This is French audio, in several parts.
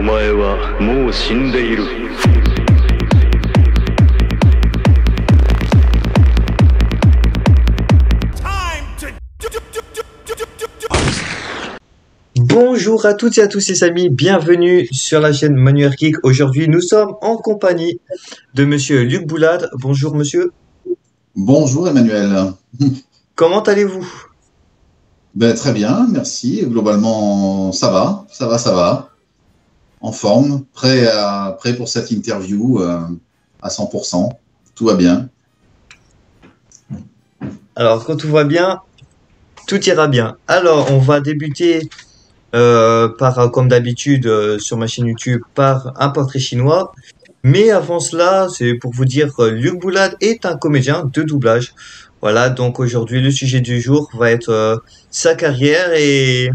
前はもう死んでいる。Bonjour à toutes et à tous les amis, bienvenue sur la chaîne Manuel Geek. Aujourd'hui nous sommes en compagnie de monsieur Luc Boulade. Bonjour monsieur. Bonjour Emmanuel. Comment allez-vous? Ben, très bien, merci. Globalement, ça va. En forme, prêt pour cette interview à 100%. Tout va bien. Alors quand tout va bien, tout ira bien. Alors on va débuter comme d'habitude sur ma chaîne YouTube par un portrait chinois. Mais avant cela, c'est pour vous dire que Luc Boulade est un comédien de doublage. Voilà, donc aujourd'hui le sujet du jour va être sa carrière et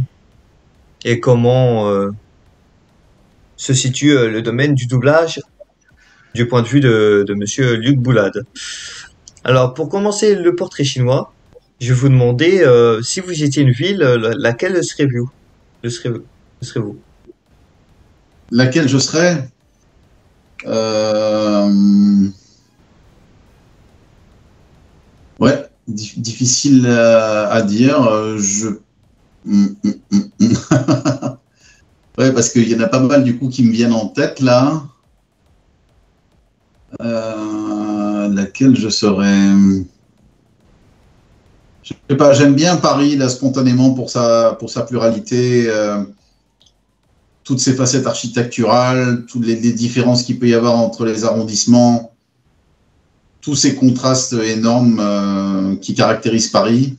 comment se situe le domaine du doublage du point de vue de monsieur Luc Boulade. Alors pour commencer le portrait chinois, je vais vous demander si vous étiez une ville, laquelle serez-vous? Serez-vous? Laquelle je serais? Ouais, difficile à dire. Ouais, parce qu'il y en a pas mal du coup qui me viennent en tête là. Laquelle je serais? Je sais pas, j'aime bien Paris là spontanément pour sa pluralité, toutes ses facettes architecturales, toutes les différences qu'il peut y avoir entre les arrondissements, tous ces contrastes énormes qui caractérisent Paris.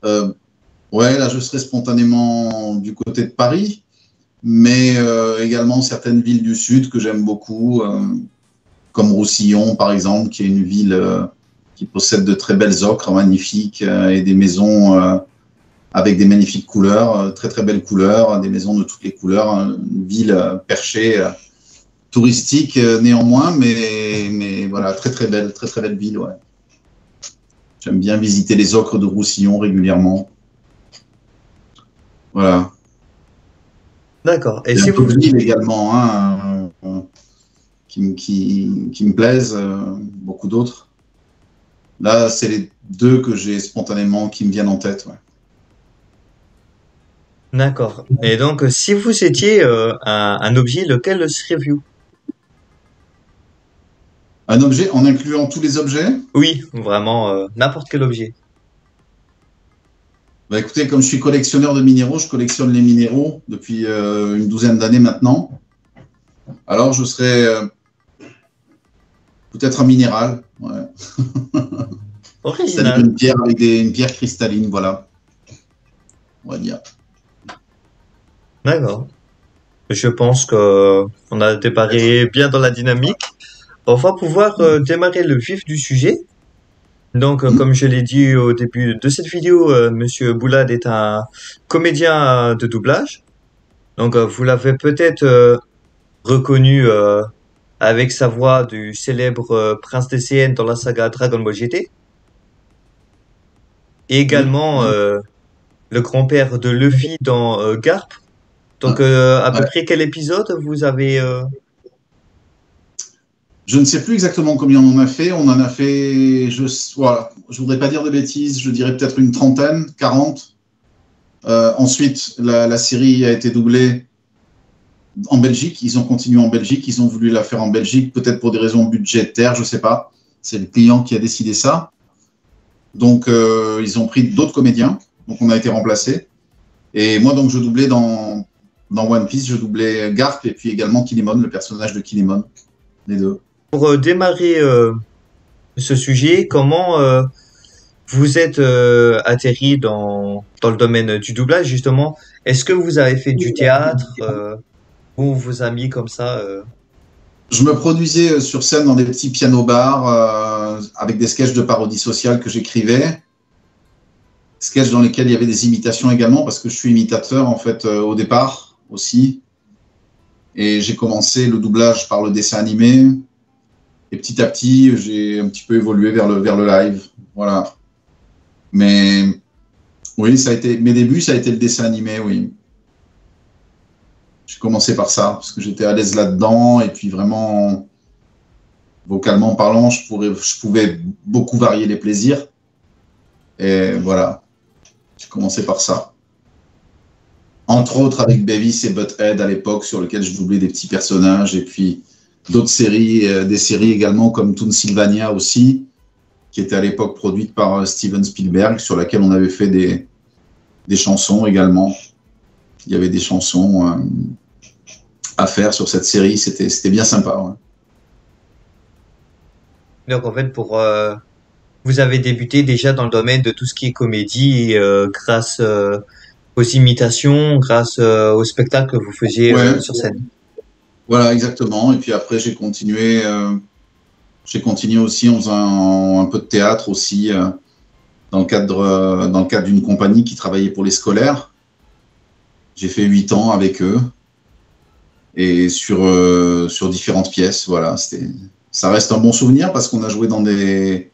Ouais, là je serais spontanément du côté de Paris, mais également certaines villes du sud que j'aime beaucoup, comme Roussillon par exemple, qui est une ville qui possède de très belles ocres magnifiques et des maisons avec des magnifiques couleurs, très très belles couleurs, des maisons de toutes les couleurs, une ville perchée, touristique néanmoins, mais voilà, très très belle ville. Ouais. J'aime bien visiter les ocres de Roussillon régulièrement. Voilà. D'accord. Et si vous villes également, hein, qui me plaisent, beaucoup d'autres. Là, c'est les deux que j'ai spontanément qui me viennent en tête. Ouais. D'accord. Et donc, si vous étiez un objet, lequel seriez-vous? Un objet en incluant tous les objets? Oui, vraiment, n'importe quel objet. Bah, écoutez, comme je suis collectionneur de minéraux, je collectionne les minéraux depuis une douzaine d'années maintenant. Alors, je serais peut-être un minéral. Ouais. C'est-à-dire une pierre avec une pierre cristalline, voilà. On va dire. D'accord. Je pense que on a démarré bien dans la dynamique. On va pouvoir démarrer le vif du sujet. Donc, comme je l'ai dit au début de cette vidéo, monsieur Boulade est un comédien de doublage. Donc, vous l'avez peut-être reconnu avec sa voix du célèbre Prince des CN dans la saga Dragon Ball GT. Et également le grand-père de Luffy dans Garp. Donc, à peu près quel épisode vous avez Je ne sais plus exactement combien on en a fait. On en a fait, voilà, je voudrais pas dire de bêtises, je dirais peut-être une trentaine, 40. Ensuite, la série a été doublée en Belgique. Ils ont continué en Belgique. Ils ont voulu la faire en Belgique, peut-être pour des raisons budgétaires, je sais pas. C'est le client qui a décidé ça. Donc, ils ont pris d'autres comédiens. Donc, on a été remplacés. Et moi, donc, je doublais dans One Piece, je doublais Garp et puis également Kinemon, le personnage de Kinemon, les deux. Pour démarrer ce sujet, comment vous êtes atterri dans le domaine du doublage, justement? Est-ce que vous avez fait du théâtre ou vos amis comme ça Je me produisais sur scène dans des petits pianos-bars avec des sketchs de parodie sociale que j'écrivais. Sketchs dans lesquels il y avait des imitations également, parce que je suis imitateur en fait au départ aussi. Et j'ai commencé le doublage par le dessin animé. Et petit à petit, j'ai un petit peu évolué vers le live. Voilà. Mais oui, ça a été, mes débuts, ça a été le dessin animé, oui. J'ai commencé par ça, parce que j'étais à l'aise là-dedans, et puis vraiment, vocalement parlant, je pouvais beaucoup varier les plaisirs. Et voilà, j'ai commencé par ça. Entre autres avec Beavis et Butthead à l'époque, sur lequel je doublais des petits personnages, et puis d'autres séries, des séries également comme Toon Sylvania aussi, qui était à l'époque produite par Steven Spielberg, sur laquelle on avait fait des chansons également. Il y avait des chansons à faire sur cette série, c'était bien sympa. Ouais. Donc en fait, vous avez débuté déjà dans le domaine de tout ce qui est comédie grâce aux imitations, grâce au spectacle que vous faisiez Ouais. sur scène. Voilà, exactement. Et puis après, j'ai continué aussi en faisant un peu de théâtre aussi, dans le cadre d'une compagnie qui travaillait pour les scolaires. J'ai fait 8 ans avec eux et sur différentes pièces. Voilà, ça reste un bon souvenir parce qu'on a joué dans des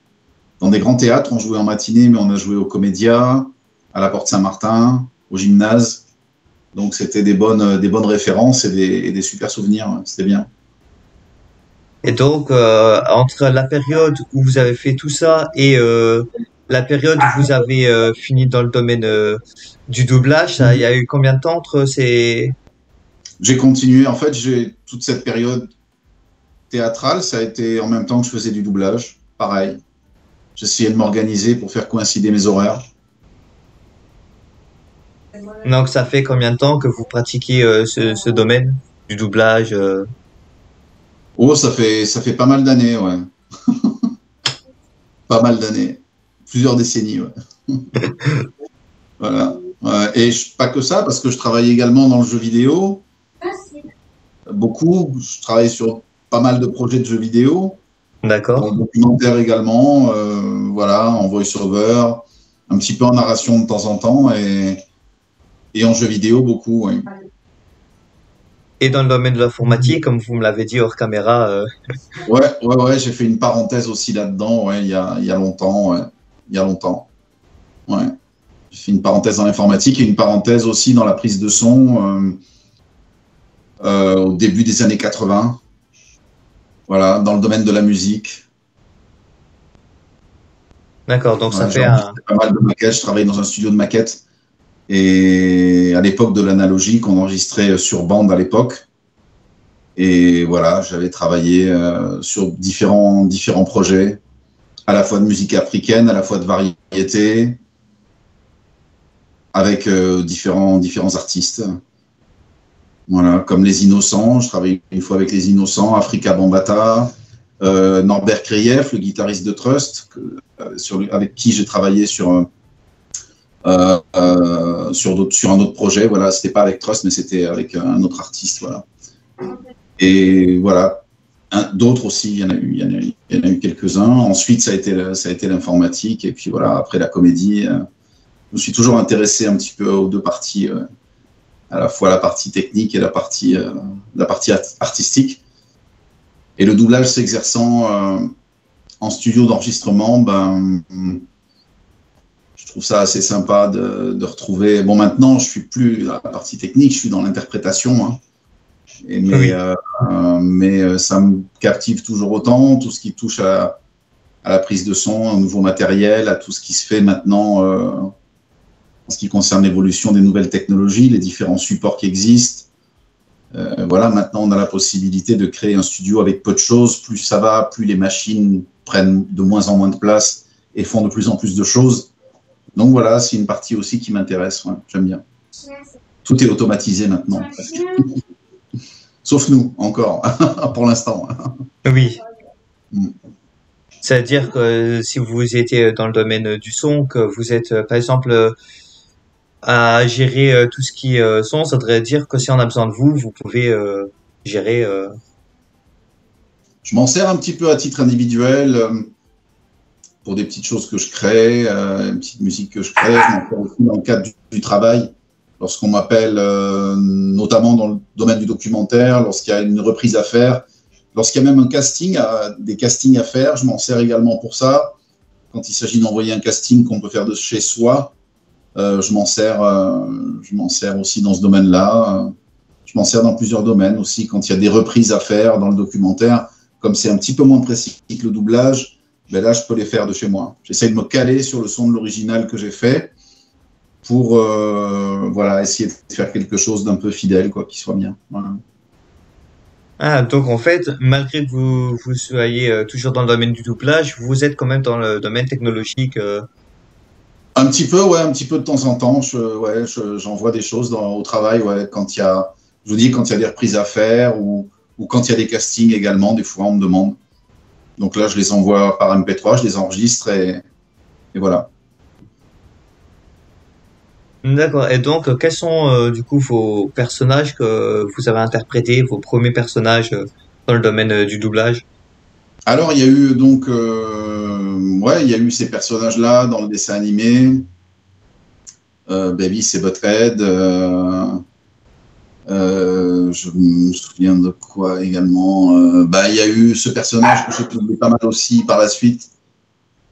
grands théâtres. On jouait en matinée, mais on a joué au Comédia, à la Porte Saint-Martin, au Gymnase. Donc c'était des bonnes références et des super souvenirs. C'était bien. Et donc, entre la période où vous avez fait tout ça et la période où vous avez fini dans le domaine du doublage, il y a eu combien de temps entre ces... J'ai continué. En fait, toute cette période théâtrale, ça a été en même temps que je faisais du doublage. Pareil. J'essayais de m'organiser pour faire coïncider mes horaires. Donc, ça fait combien de temps que vous pratiquez ce domaine du doublage Oh, ça fait pas mal d'années, ouais. Pas mal d'années. Plusieurs décennies, ouais. Voilà. Ouais. Et pas que ça, parce que je travaille également dans le jeu vidéo. Beaucoup. Je travaille sur pas mal de projets de jeux vidéo. D'accord. En documentaire également. Voilà, en voice-over. Un petit peu en narration de temps en temps. Et en jeu vidéo, beaucoup, oui. Et dans le domaine de l'informatique, comme vous me l'avez dit hors caméra. Ouais, j'ai fait une parenthèse aussi là-dedans, ouais, il y a longtemps, ouais. Il y a longtemps. Ouais. J'ai fait une parenthèse dans l'informatique et une parenthèse aussi dans la prise de son au début des années 80. Voilà, dans le domaine de la musique. D'accord, donc ça Ouais, fait pas mal de maquettes, je travaillais dans un studio de maquettes. Et à l'époque de l'analogique, on enregistrait sur bande à l'époque. Et voilà, j'avais travaillé sur différents projets, à la fois de musique africaine, à la fois de variété, avec différents artistes. Voilà, comme Les Innocents, je travaillais une fois avec Les Innocents, Afrika Bambaataa, Norbert Krief, le guitariste de Trust, avec qui j'ai travaillé sur un autre projet. Voilà, c'était pas avec Trust, mais c'était avec un autre artiste. Voilà. Et voilà, d'autres aussi, il y en a eu quelques-uns. Ensuite, ça a été l'informatique, et puis voilà, après la comédie. Je me suis toujours intéressé un petit peu aux deux parties, à la fois la partie technique et la partie artistique. Et le doublage s'exerçant en studio d'enregistrement, je trouve ça assez sympa de retrouver. Bon, maintenant, je suis plus dans la partie technique, je suis dans l'interprétation. Hein. Mais ça me captive toujours autant, tout ce qui touche à la prise de son, au nouveau matériel, à tout ce qui se fait maintenant en ce qui concerne l'évolution des nouvelles technologies, les différents supports qui existent. Voilà, maintenant, on a la possibilité de créer un studio avec peu de choses. Plus ça va, plus les machines prennent de moins en moins de place et font de plus en plus de choses. Donc voilà, c'est une partie aussi qui m'intéresse. Ouais, j'aime bien. Tout est automatisé maintenant, presque. Sauf nous, encore, pour l'instant. Oui. C'est-à-dire que si vous étiez dans le domaine du son, que vous êtes, par exemple, à gérer tout ce qui est son, ça voudrait dire que si on a besoin de vous, vous pouvez gérer. Je m'en sers un petit peu à titre individuel pour des petites choses que je crée, une petite musique que je crée. Je m'en sers aussi dans le cadre du travail. Lorsqu'on m'appelle, notamment dans le domaine du documentaire, lorsqu'il y a une reprise à faire, lorsqu'il y a même des castings à faire, je m'en sers également pour ça. Quand il s'agit d'envoyer un casting qu'on peut faire de chez soi, je m'en sers aussi dans ce domaine-là. Je m'en sers dans plusieurs domaines aussi, quand il y a des reprises à faire dans le documentaire. Comme c'est un petit peu moins précis que le doublage, ben là, je peux les faire de chez moi. J'essaie de me caler sur le son de l'original que j'ai fait pour voilà, essayer de faire quelque chose d'un peu fidèle, quoi, qui soit bien. Voilà. Ah, donc en fait, malgré que vous soyez toujours dans le domaine du doublage, vous êtes quand même dans le domaine technologique. Un petit peu, ouais, un petit peu de temps en temps. J'envoie des choses au travail, ouais, quand il y a, je vous dis, quand il y a des reprises à faire ou quand il y a des castings également, des fois on me demande. Donc là, je les envoie par MP3, je les enregistre et voilà. D'accord. Et donc, quels sont du coup vos personnages que vous avez interprétés, vos premiers personnages dans le domaine du doublage? Alors, il y a eu donc, ouais, il y a eu ces personnages-là dans le dessin animé. Baby, c'est Butthead. Je me souviens de quoi également. Bah, il y a eu ce personnage que j'ai trouvé pas mal aussi par la suite,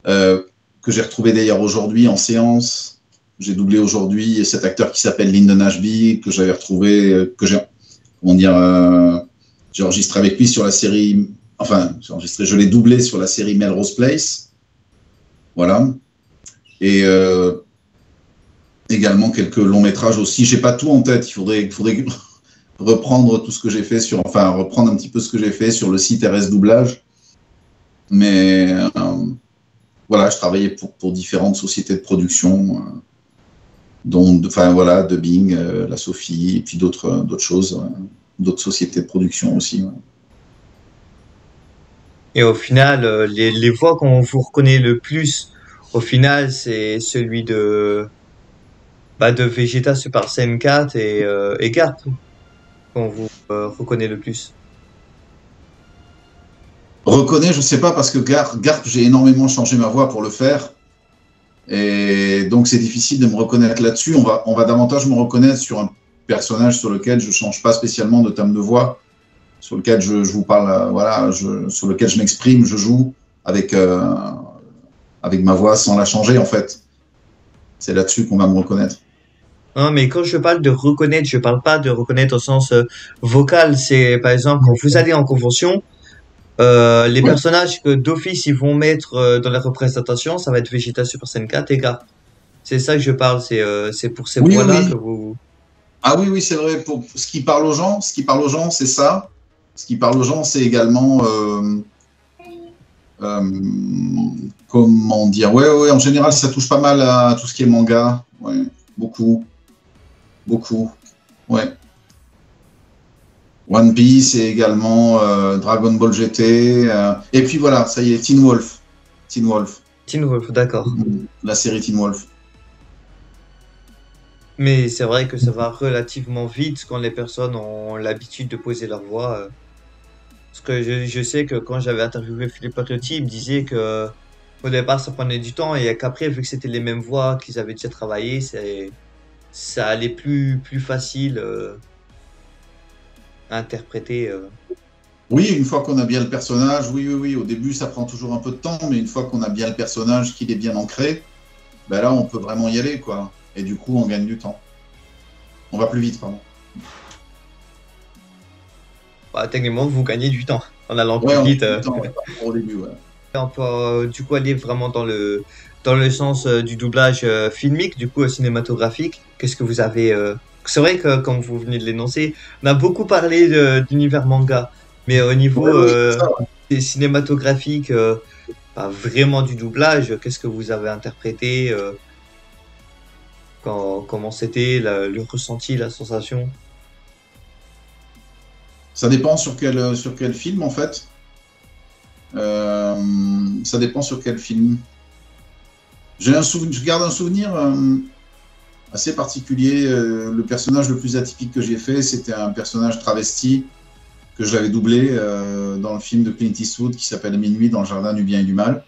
que j'ai retrouvé d'ailleurs aujourd'hui en séance. J'ai doublé aujourd'hui cet acteur qui s'appelle Lyndon Ashby, que j'avais retrouvé, que j'ai, comment dire, j'ai enregistré avec lui sur la série, enfin, je l'ai doublé sur la série Melrose Place. Voilà. Et également quelques longs métrages aussi. J'ai pas tout en tête. Il faudrait reprendre tout ce que j'ai fait enfin, reprendre un petit peu ce que j'ai fait sur le site RS Doublage. Mais voilà, je travaillais pour différentes sociétés de production, dont, enfin voilà, Dubbing, la Sophie, et puis d'autres choses, d'autres sociétés de production aussi. Ouais. Et au final, les voix qu'on vous reconnaît le plus, au final, c'est celui de Vegeta Super Saiyan 4 et Garp qu'on vous reconnaît le plus. Reconnais, je sais pas, parce que Garp, j'ai énormément changé ma voix pour le faire. Et donc, c'est difficile de me reconnaître là-dessus. On va davantage me reconnaître sur un personnage sur lequel je change pas spécialement de thème de voix, sur lequel je vous parle, voilà, sur lequel je m'exprime, je joue avec ma voix sans la changer, en fait. C'est là-dessus qu'on va me reconnaître. Non, mais quand je parle de reconnaître, je parle pas de reconnaître au sens vocal. C'est par exemple quand vous allez en convention, les Ouais. personnages que d'office ils vont mettre dans la représentation, ça va être Vegeta Super Saiyan 4 et Garp. C'est ça que je parle. C'est pour ces Oui, voix-là que oui. vous. Ah oui, oui, c'est vrai. Pour ce qui parle aux gens, c'est ça. Ce qui parle aux gens, c'est également comment dire. Ouais, ouais. En général, ça touche pas mal à tout ce qui est manga. Ouais, beaucoup, beaucoup. Ouais. One Piece et également Dragon Ball GT. Et puis voilà, ça y est, Teen Wolf. Teen Wolf. Teen Wolf, d'accord. La série Teen Wolf. Mais c'est vrai que ça va relativement vite quand les personnes ont l'habitude de poser leur voix. Parce que je sais que quand j'avais interviewé Philippe Patriotti, il me disait que au départ ça prenait du temps et qu'après, vu que c'était les mêmes voix qu'ils avaient déjà travaillé, ça allait plus facile à interpréter. Oui, une fois qu'on a bien le personnage, oui, oui, oui. Au début, ça prend toujours un peu de temps, mais une fois qu'on a bien le personnage, qu'il est bien ancré, ben là, on peut vraiment y aller, quoi. Et du coup, on gagne du temps. On va plus vite, pardon. Bah, techniquement, vous gagnez du temps en allant Ouais, plus on gagne vite. du temps, ouais, par rapport au début, ouais. On peut du coup aller vraiment dans le sens du doublage filmique, du coup cinématographique. Qu'est-ce que vous avez C'est vrai que comme vous venez de l'énoncer, on a beaucoup parlé d'univers manga, mais au niveau Ouais, oui, c'est ça, ouais. des cinématographiques, pas vraiment du doublage, qu'est-ce que vous avez interprété comment c'était le ressenti, la sensation? Ça dépend sur quel film, en fait. Ça dépend sur quel film. Je garde un souvenir assez particulier. Le personnage le plus atypique que j'ai fait, c'était un personnage travesti que j'avais doublé dans le film de Clint Eastwood qui s'appelle Minuit dans le jardin du bien et du mal.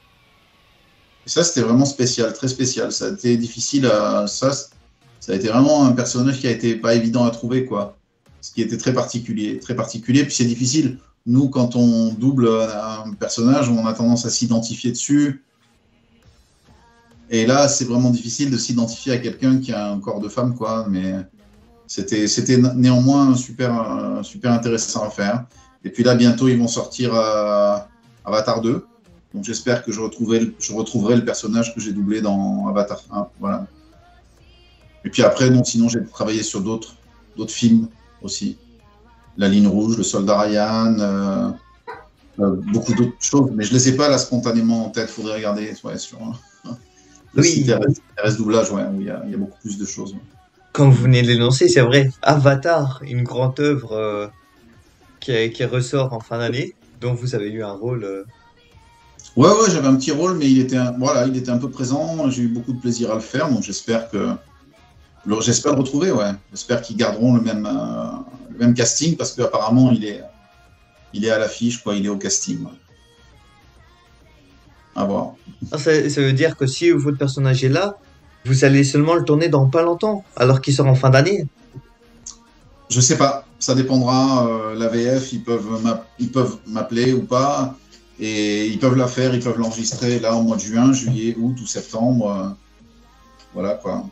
Et ça, c'était vraiment spécial, très spécial. Ça a été difficile à ça a été vraiment un personnage qui a été pas évident à trouver, quoi. Ce qui était très particulier, très particulier. Puis c'est difficile. Nous, quand on double un personnage, on a tendance à s'identifier dessus. Et là, c'est vraiment difficile de s'identifier à quelqu'un qui a un corps de femme, quoi. Mais C'était néanmoins super intéressant à faire. Et puis là, bientôt, ils vont sortir Avatar 2. Donc j'espère que je retrouverai le personnage que j'ai doublé dans Avatar 1. Voilà. Et puis après, non, sinon j'ai travaillé sur d'autres films aussi. La Ligne Rouge, Le Soldat Ryan, beaucoup d'autres choses. Mais je ne les ai pas là spontanément en tête. Il faudrait regarder sur le site RS Doublage, ouais, où il y a beaucoup plus de choses. Ouais. Comme vous venez de l'énoncer, c'est vrai. Avatar, une grande œuvre qui ressort en fin d'année, dont vous avez eu un rôle. Ouais, j'avais un petit rôle, mais il était un peu présent. J'ai eu beaucoup de plaisir à le faire, donc j'espère le retrouver. Ouais, j'espère qu'ils garderont le même casting parce qu'apparemment il est à l'affiche, quoi. Il est au casting. Ouais. À voir. Ah, ça veut dire que si votre personnage est là, vous allez seulement le tourner dans pas longtemps, alors qu'il sort en fin d'année. Je sais pas, ça dépendra. La VF, ils peuvent m'appeler ou pas, et ils peuvent la faire, ils peuvent l'enregistrer là au mois de juin, juillet, août ou septembre. Voilà quoi.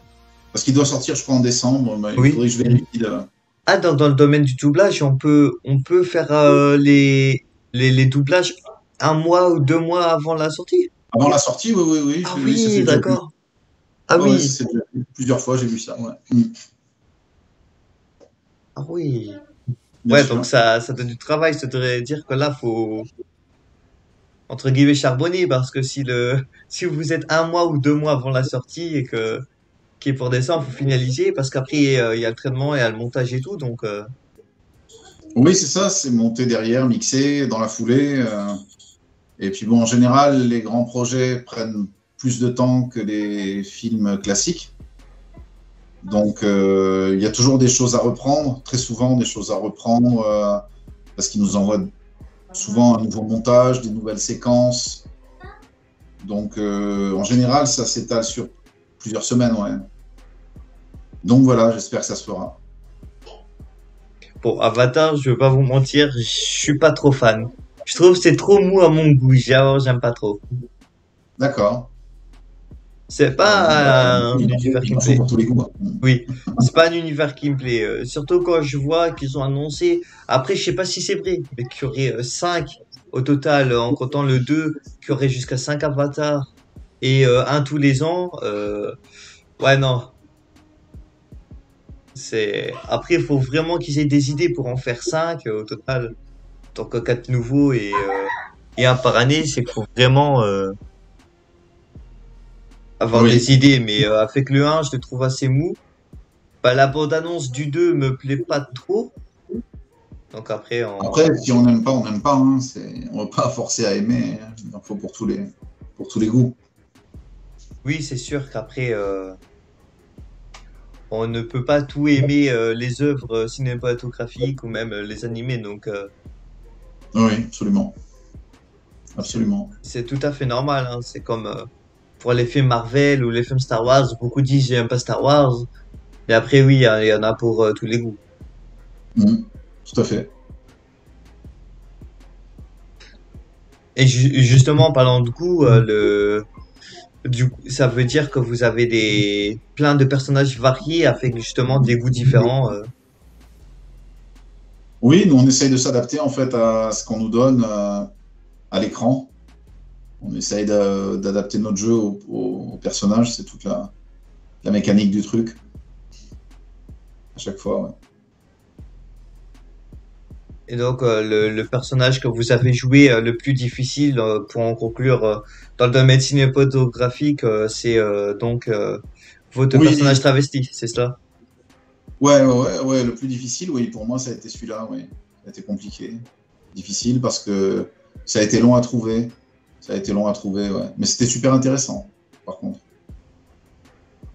Parce qu'il doit sortir, je crois, en décembre. Mais Oui. il faudrait que je vérifie. Ah, dans le domaine du doublage, on peut faire les doublages un mois ou 2 mois avant la sortie. Avant la sortie, oui. Ah ça, c'est oui, déjà vu. d'accord. Ah Ouais, oui, ça, c'est déjà vu. Plusieurs fois, j'ai vu ça. Ouais. ah oui. Bien Ouais, sûr. donc ça donne du travail. Ça devrait dire que là, faut, entre guillemets, charbonner, parce que si vous êtes 1 mois ou 2 mois avant la sortie et qui est pour décembre, faut finaliser, parce qu'après, il y a le traitement, il y a le montage et tout, donc, Oui, c'est ça, c'est monté derrière, mixé dans la foulée. Et puis bon, en général, les grands projets prennent plus de temps que les films classiques. Donc, il y a toujours des choses à reprendre, très souvent des choses à reprendre, parce qu'ils nous envoient souvent un nouveau montage, des nouvelles séquences. Donc, en général, ça s'étale sur plusieurs semaines, ouais. Donc voilà, j'espère que ça se fera. pour Avatar, je vais pas vous mentir, je suis pas trop fan. Je trouve que c'est trop mou à mon goût, j'aime pas trop. D'accord. C'est Bah, pas un il univers qui en me faut plaît. pour tous les goûts. Oui, c'est pas un univers qui me plaît. Surtout quand je vois qu'ils ont annoncé. Après, je sais pas si c'est vrai, mais qu'il y aurait 5 au total, en comptant le 2, qu'il y aurait jusqu'à 5 avatars et un tous les ans. Ouais, non. Après, il faut vraiment qu'ils aient des idées pour en faire 5 au total. Tant que 4 nouveaux et un par année, c'est qu'il faut vraiment avoir Oui. des idées. Mais avec le 1, je le trouve assez mou. Bah, la bande-annonce du 2 me plaît pas trop. Donc après, Après, si on n'aime pas, on n'aime pas. Hein. On ne va pas forcer à aimer. Hein. Il en faut pour tous les goûts. oui, c'est sûr qu'après, on ne peut pas tout aimer les œuvres cinématographiques ou même les animés. Donc Oui, absolument. Absolument. c'est tout à fait normal. Hein. C'est comme pour les films Marvel ou les films Star Wars. Beaucoup disent j'aime pas Star Wars. Mais après, oui, il y en a pour tous les goûts. Tout à fait. Et justement, en parlant de goût, ça veut dire que vous avez plein de personnages variés avec justement des goûts différents. Oui, nous, on essaye de s'adapter en fait à ce qu'on nous donne à l'écran. On essaye d'adapter notre jeu au personnage. C'est toute la mécanique du truc. À chaque fois, ouais. Et donc, le personnage que vous avez joué le plus difficile, pour en conclure, dans le domaine cinématographique, c'est donc votre Oui, personnage travesti, c'est cela? ouais, le plus difficile, oui, pour moi, ça a été celui-là, oui. Ça a été compliqué. Difficile parce que ça a été long à trouver. Ouais. Mais c'était super intéressant, par contre.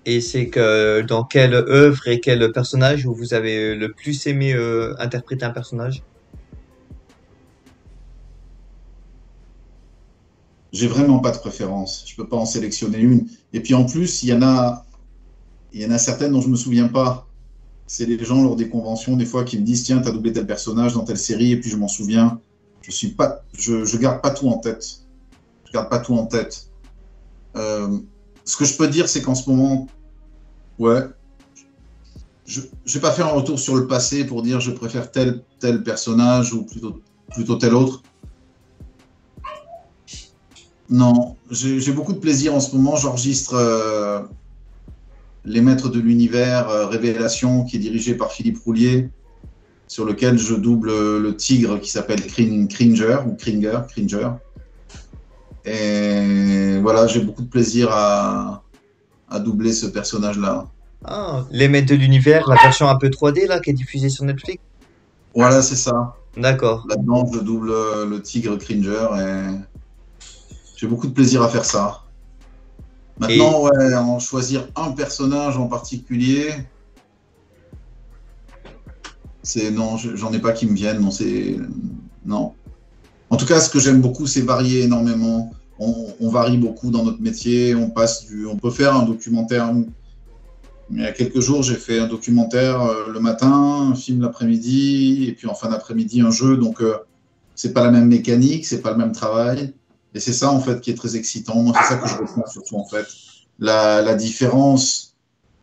Et c'est que dans quelle œuvre et quel personnage où vous avez le plus aimé interpréter un personnage? J'ai vraiment pas de préférence. Je peux pas en sélectionner une. Et puis en plus, il y en a certaines dont je me souviens pas. C'est les gens lors des conventions, des fois, qui me disent, tiens, t'as doublé tel personnage dans telle série, et puis je m'en souviens. Je garde pas tout en tête. Ce que je peux dire, c'est qu'en ce moment, ouais, Je vais pas faire un retour sur le passé pour dire je préfère tel personnage ou plutôt tel autre. Non, j'ai beaucoup de plaisir en ce moment. J'enregistre Les Maîtres de l'Univers, Révélation, qui est dirigé par Philippe Roulier, sur lequel je double le tigre qui s'appelle Cringer, ou Cringer. Et voilà, j'ai beaucoup de plaisir à doubler ce personnage-là. Ah, les Maîtres de l'Univers, la version un peu 3D là, qui est diffusée sur Netflix. Voilà, c'est ça. D'accord. Là-dedans, je double le tigre Cringer et j'ai beaucoup de plaisir à faire ça. Et, Maintenant, ouais, en choisir un personnage en particulier, non, j'en ai pas qui me viennent. Non, non. En tout cas, ce que j'aime beaucoup, c'est varier énormément. On varie beaucoup dans notre métier. On peut faire un documentaire. Il y a quelques jours, j'ai fait un documentaire le matin, un film l'après-midi, et puis en fin d'après-midi, un jeu. Donc, c'est pas la même mécanique, c'est pas le même travail. Et c'est ça, en fait, qui est très excitant. Moi, c'est ça que je retiens surtout, en fait. La différence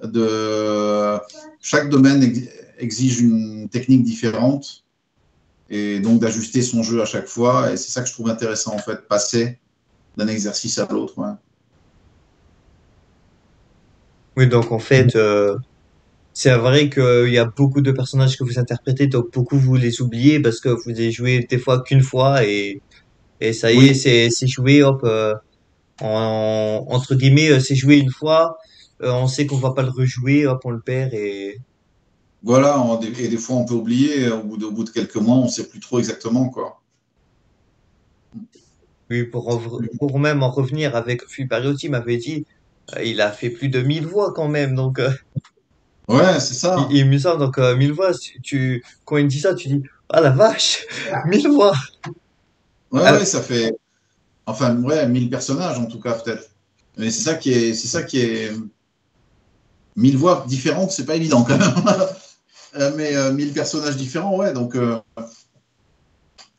de... Chaque domaine exige une technique différente, et donc d'ajuster son jeu à chaque fois. Et c'est ça que je trouve intéressant, en fait, passer d'un exercice à l'autre. Ouais. oui, donc en fait, c'est vrai qu'il y a beaucoup de personnages que vous interprétez, donc beaucoup vous les oubliez parce que vous les joué des fois qu'une fois et ça y est, Oui, c'est joué, hop, entre guillemets, c'est joué une fois, on sait qu'on va pas le rejouer, hop, on le perd et voilà. Et des fois, on peut oublier. Au bout de quelques mois, on ne sait plus trop exactement, quoi. oui, pour même en revenir avec Philippe Ariotti m'avait dit, il a fait plus de 1000 voix quand même, donc Ouais, c'est ça. il me semble, donc 1000 voix, quand il dit ça, tu dis, ah la vache, 1000 voix. Ouais, Ah, ouais, ça fait. Enfin, ouais, 1000 personnages, en tout cas, peut-être. Mais c'est ça qui est 1000 voix différentes, c'est pas évident quand même. Mais 1000 personnages différents, ouais. Donc,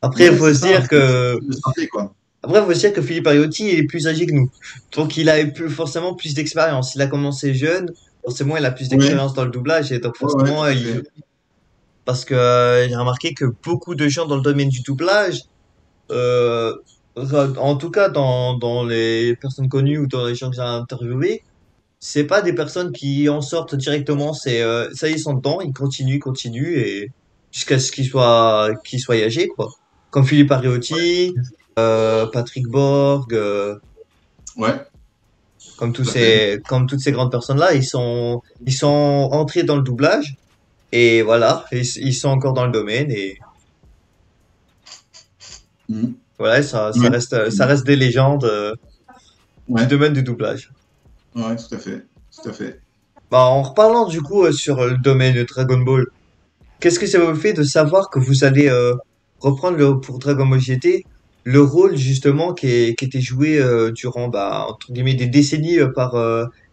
Après, il ouais, faut c'est se ça. dire que C'est de se rappeler, quoi. Après, faut se dire que Philippe Ariotti est plus âgé que nous. Donc, il a forcément plus d'expérience. Il a commencé jeune, forcément, il a plus Oui, d'expérience dans le doublage. Et donc, ouais, ouais, forcément, tout à fait. parce que j'ai remarqué que beaucoup de gens dans le domaine du doublage, euh, en tout cas dans les personnes connues ou dans les gens que j'ai interviewés, c'est pas des personnes qui en sortent directement. C'est ça y est, ils sont dedans, ils continuent et jusqu'à ce qu'ils soient âgés, quoi. Comme Philippe Ariotti, Patrick Borg. Ouais, Comme tout à fait. comme toutes ces grandes personnes-là, ils sont entrés dans le doublage et voilà, ils sont encore dans le domaine et Mhm. voilà, ça reste Oui. des légendes du Ouais, domaine du doublage. ouais, tout à fait. Tout à fait. Bah, en reparlant du coup sur le domaine de Dragon Ball, qu'est-ce que ça vous fait de savoir que vous allez reprendre pour Dragon Ball GT le rôle justement qui était joué durant bah, entre guillemets des décennies par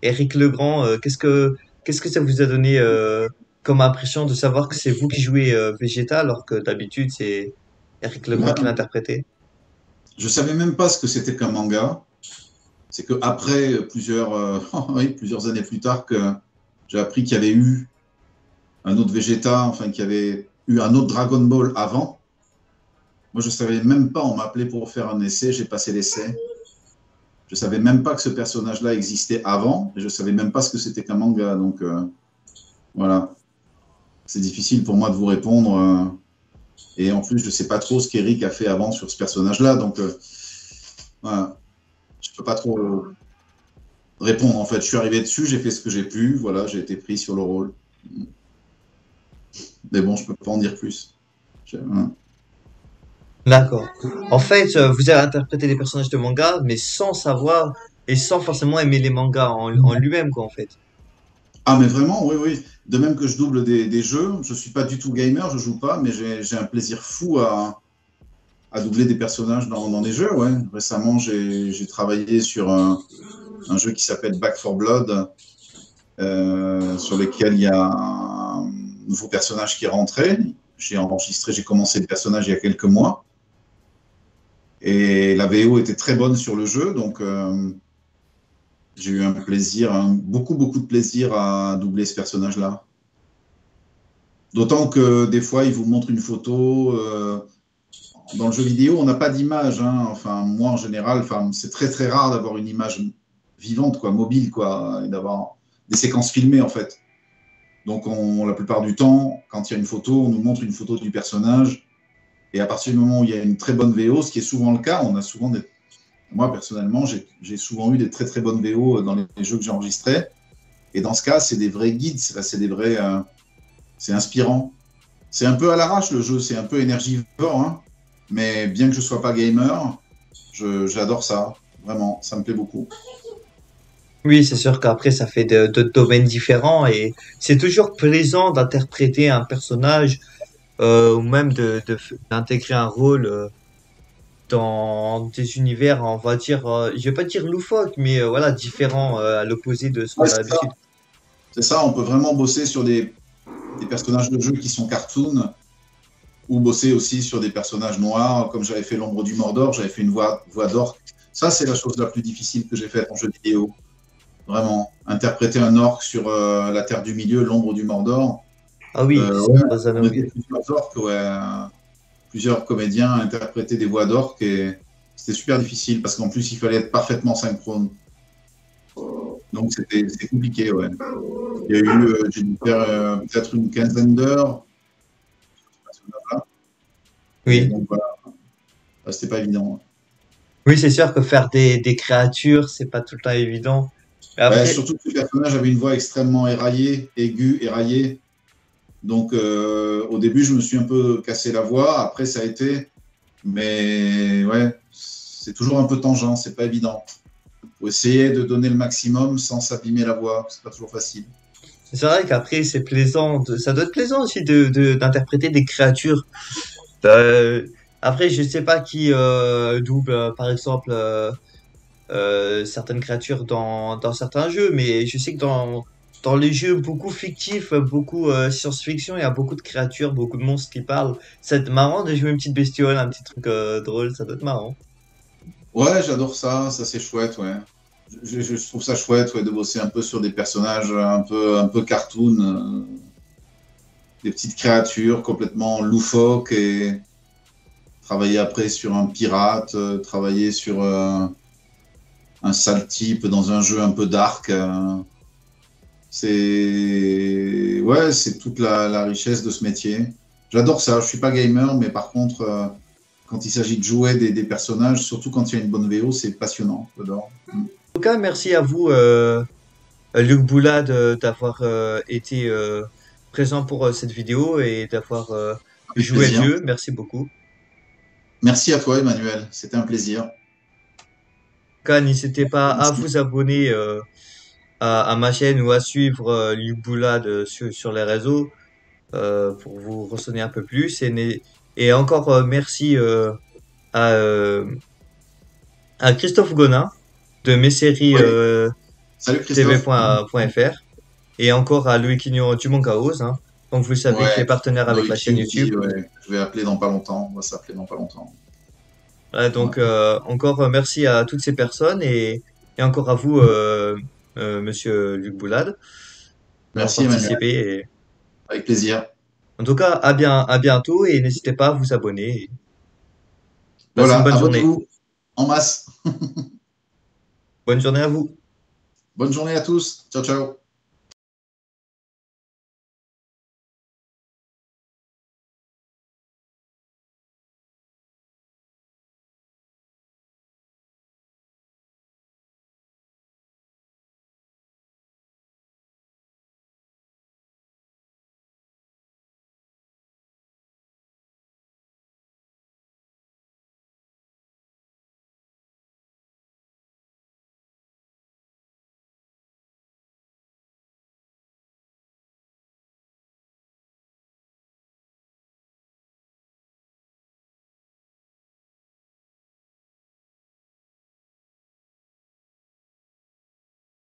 Éric Legrand. Qu'est-ce que ça vous a donné comme impression de savoir que c'est vous qui jouez Vegeta alors que d'habitude c'est Éric Legrand qui Ben, l'interprétait? je savais même pas ce que c'était qu'un manga. C'est que après oui, plusieurs années plus tard, que j'ai appris qu'il y avait eu un autre Vegeta, enfin qu'il y avait eu un autre Dragon Ball avant. Moi, je savais même pas. On m'a appelé pour faire un essai. J'ai passé l'essai. Je savais même pas que ce personnage-là existait avant. Et je savais même pas ce que c'était qu'un manga. Donc voilà, c'est difficile pour moi de vous répondre. Et en plus, je sais pas trop ce qu'Eric a fait avant sur ce personnage-là. Donc voilà, je peux pas trop répondre. En fait, je suis arrivé dessus, j'ai fait ce que j'ai pu. Voilà, j'ai été pris sur le rôle. Mais bon, je peux pas en dire plus. Voilà. D'accord. En fait, vous avez interprété des personnages de manga, mais sans savoir et sans forcément aimer les mangas en lui-même, quoi, en fait. Ah, mais vraiment, oui, oui. De même que je double des jeux, je suis pas du tout gamer, je joue pas, mais j'ai un plaisir fou à doubler des personnages dans des jeux. Ouais. Récemment, j'ai travaillé sur un jeu qui s'appelle Back 4 Blood, sur lequel il y a un nouveau personnage qui est rentré. J'ai commencé le personnage il y a quelques mois. Et la VO était très bonne sur le jeu, donc j'ai eu beaucoup, beaucoup de plaisir à doubler ce personnage-là. D'autant que des fois, ils vous montrent une photo. Dans le jeu vidéo, on n'a pas d'image, hein. Enfin, moi, en général, enfin, c'est très, très rare d'avoir une image vivante, quoi, mobile, quoi, et d'avoir des séquences filmées, en fait. Donc, la plupart du temps, quand il y a une photo, on nous montre une photo du personnage. Et à partir du moment où il y a une très bonne VO, ce qui est souvent le cas, on a souvent des... Moi, personnellement, j'ai souvent eu des très, très bonnes VO dans les jeux que j'ai enregistrés. Et dans ce cas, c'est des vrais guides, c'est des vrais... c'est inspirant. C'est un peu à l'arrache, le jeu, c'est un peu énergivore, hein. Mais bien que je ne sois pas gamer, j'adore ça. Vraiment, ça me plaît beaucoup. Oui, c'est sûr qu'après, ça fait d'autres domaines différents et c'est toujours plaisant d'interpréter un personnage ou même d'intégrer un rôle dans des univers, on va dire, je vais pas dire loufoque, mais voilà, différents à l'opposé de ce Ouais, qu'on a c'est ça. l'habitude. C'est ça, on peut vraiment bosser sur des personnages de jeu qui sont cartoon ou bosser aussi sur des personnages noirs, comme j'avais fait l'ombre du Mordor, j'avais fait une voix d'orque. Ça, c'est la chose la plus difficile que j'ai faite en jeu vidéo. Vraiment, interpréter un orque sur la Terre du Milieu, l'ombre du Mordor. Ah oui, Ouais, Seigneur des on Anneaux, était plusieurs orques, ouais, plusieurs comédiens à interpréter des voix d'orques et c'était super difficile parce qu'en plus, il fallait être parfaitement synchrone. Donc, c'était compliqué, ouais. Il y a eu, j'ai dû faire peut-être une quinzaine d'heures. Et oui. donc, voilà, c'était pas évident. Oui, c'est sûr que faire des créatures, c'est pas tout le temps évident. Et Ouais, après, surtout que le personnage avait une voix extrêmement éraillée, aiguë, éraillée. Donc, au début, je me suis un peu cassé la voix. Après, ça a été. Mais ouais, c'est toujours un peu tangent, c'est pas évident. Faut essayer de donner le maximum sans s'abîmer la voix. C'est pas toujours facile. c'est vrai qu'après, c'est plaisant, ça doit être plaisant aussi d'interpréter des créatures. Euh, Après, je sais pas qui double, par exemple, certaines créatures dans certains jeux, mais je sais que dans les jeux beaucoup fictifs, beaucoup science-fiction, il y a beaucoup de créatures, beaucoup de monstres qui parlent. Ça doit être marrant de jouer une petite bestiole, un petit truc drôle, ça doit être marrant. Ouais, j'adore ça. Ça, c'est chouette, ouais. Je trouve ça chouette, ouais, de bosser un peu sur des personnages un peu cartoon, des petites créatures complètement loufoques et travailler après sur un pirate, travailler sur un sale type dans un jeu un peu dark. C'est ouais, c'est toute la richesse de ce métier. J'adore ça. Je suis pas gamer, mais par contre, quand il s'agit de jouer des personnages, surtout quand il y a une bonne VO, c'est passionnant. J'adore. En tout cas, merci à vous, Luc Boulade, d'avoir été présent pour cette vidéo et d'avoir Avec joué le plaisir. jeu. Merci beaucoup. En Merci à toi, Emmanuel. C'était un plaisir. tout cas, n'hésitez pas à Merci. vous abonner à ma chaîne ou à suivre Luc Boulade sur les réseaux pour vous ressonner un peu plus. Et encore merci à, euh, à Christophe Gonin de mes séries Oui. Salut Christophe. tv.fr et encore à Louis Quignon du Moncaos, hein. Donc vous savez qui est Ouais, partenaire avec la chaîne Loïc YouTube. aussi, ouais. Je vais appeler dans pas longtemps. On va s'appeler dans pas longtemps. Voilà, Ouais. donc encore merci à toutes ces personnes et encore à vous, Monsieur Luc Boulade, d'avoir Merci Emmanuel. participé. Et... Avec plaisir. En tout cas, à bientôt et n'hésitez pas à vous abonner. Et passez une Voilà, bonne journée. abonnez-vous en masse. Bonne journée à vous. Bonne journée à tous. Ciao, ciao.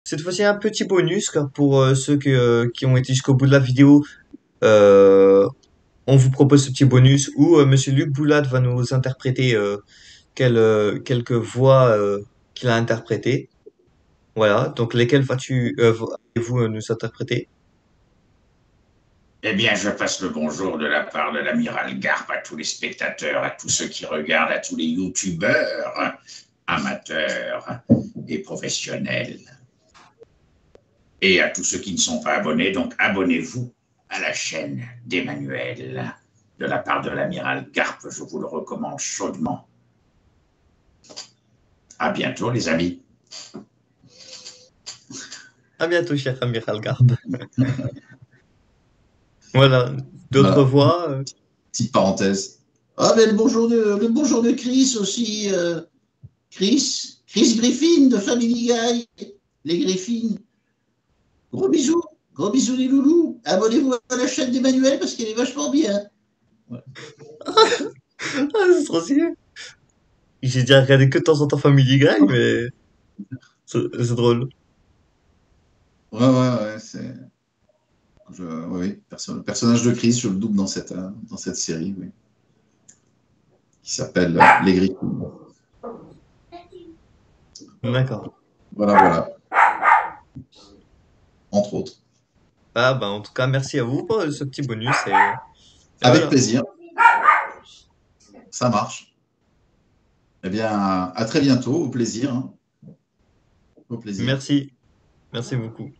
Cette fois-ci, un petit bonus car pour ceux qui ont été jusqu'au bout de la vidéo. Euh, on vous propose ce petit bonus où Monsieur Luc Boulade va nous interpréter quelques voix qu'il a interprétées. Voilà, donc lesquelles vas-tu vous nous interpréter? Eh bien, je passe le bonjour de la part de l'amiral Garp à tous les spectateurs, à tous ceux qui regardent, à tous les youtubeurs, amateurs et professionnels. Et à tous ceux qui ne sont pas abonnés, donc abonnez-vous à la chaîne d'Emmanuel. De la part de l'amiral Garp, je vous le recommande chaudement. À bientôt, les amis. À bientôt, cher amiral Garde. Voilà, d'autres Voilà. voix. Petite parenthèse. Ah, mais le bonjour de Chris aussi. Chris Griffin de Family Guy. Les Griffins. Gros bisous les loulous. Abonnez-vous à la chaîne d'Emmanuel parce qu'elle est vachement bien. Ah, c'est trop stylé. J'ai déjà regardé que de temps en temps Family Guy, mais c'est drôle. Ouais, c'est. Oui, le personnage de Chris, je le double dans cette série, oui. Qui s'appelle Les Griffins. D'accord. Voilà. Entre autres. Ah, bah, en tout cas, merci à vous pour ce petit bonus. Et Avec voilà. plaisir. Ça marche. Eh bien, à très bientôt. Au plaisir. Hein. Au plaisir. Merci. Merci beaucoup.